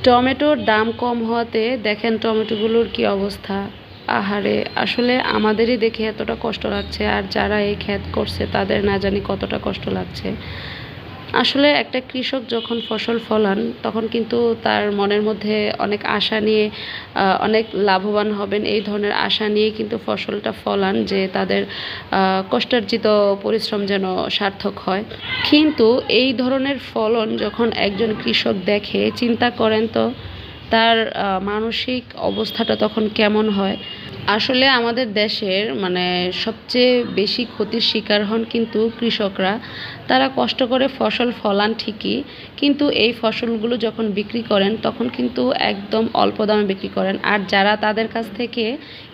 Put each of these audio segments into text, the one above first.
টমেটোর দাম কম হওয়াতে দেখেন টমেটোগুলোর কি অবস্থা। আহারে, আসলে আমাদেরই দেখে এতটা কষ্ট লাগছে, আর যারা এই ক্ষেত করছে তাদের না জানি কতটা কষ্ট লাগছে। আসলে একটা কৃষক যখন ফসল ফলান তখন কিন্তু তার মনের মধ্যে অনেক আশা নিয়ে অনেক লাভবান হবেন এই ধরনের আশা নিয়ে কিন্তু ফসলটা ফলান, যে তাদের কষ্টার্জিত পরিশ্রম যেন সার্থক হয়। কিন্তু এই ধরনের ফলন যখন একজন কৃষক দেখে, চিন্তা করেন তো তার মানসিক অবস্থাটা তখন কেমন হয়। আসলে আমাদের দেশের সবচেয়ে বেশি ক্ষতির শিকার হন কিন্তু কৃষকরা। তারা কষ্ট করে ফসল ফলান ঠিকই, কিন্তু এই ফসলগুলো যখন বিক্রি করেন তখন কিন্তু একদম অল্প দামে বিক্রি করেন, আর যারা তাদের কাছ থেকে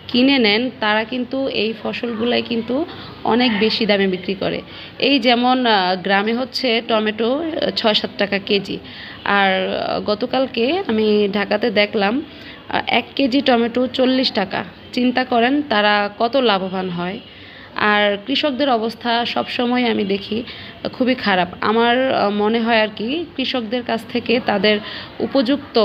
কিনে নেন তারা কিন্তু এই ফসলগুলাই কিন্তু অনেক বেশি দামে বিক্রি করে। এই যেমন গ্রামে হচ্ছে টমেটো ৬-৭ টাকা কেজি, আর গতকালকে আমি ঢাকাতে দেখলাম ১ কেজি টমেটো ৪০ টাকা। চিন্তা করেন তারা কত লাভবান হয়। আর কৃষকদের অবস্থা সবসময় আমি দেখি খুবই খারাপ। আমার মনে হয় আর কি, কৃষকদের কাছ থেকে তাদের উপযুক্ত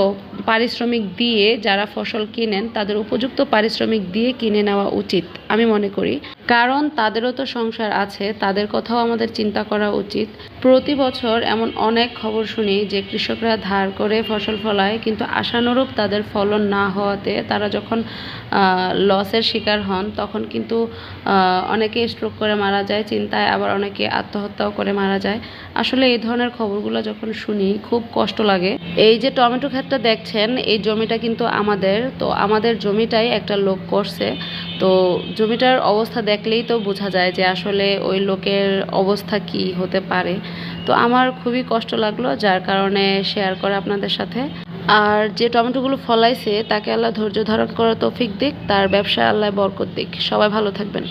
পারিশ্রমিক দিয়ে, যারা ফসল কিনেন তাদের উপযুক্ত পারিশ্রমিক দিয়ে কিনে নেওয়া উচিত আমি মনে করি। কারণ তাদেরও তো সংসার আছে, তাদের কথাও আমাদের চিন্তা করা উচিত। প্রতি বছর এমন অনেক খবর শুনি যে কৃষকরা ধার করে ফসল ফলায়, কিন্তু আশানুরূপ তাদের ফলন না হওয়াতে তারা যখন লসের শিকার হন তখন কিন্তু অনেকে স্ট্রোক করে মারা যায় চিন্তায়, আবার অনেকে আত্মহত্যাও করে মারা যায়। আসলে এই ধরনের খবরগুলো যখন শুনি খুব কষ্ট লাগে। এই যে টমেটো ক্ষেতটা দেখছেন, এই জমিটা কিন্তু আমাদের জমিটাই একটা লোক করছে। তো জমিটার অবস্থা দেখলেই তো বোঝা যায় যে আসলে ওই লোকের অবস্থা কি হতে পারে। তো আমার খুবই কষ্ট লাগলো, যার কারণে শেয়ার করা আপনাদের সাথে। আর যে টমেটোগুলো ফলাইছে তাকে আল্লাহ ধৈর্য ধারণ করার তৌফিক দিক, তার ব্যবসায় আল্লাহ বরকত দিক। সবাই ভালো থাকবেন।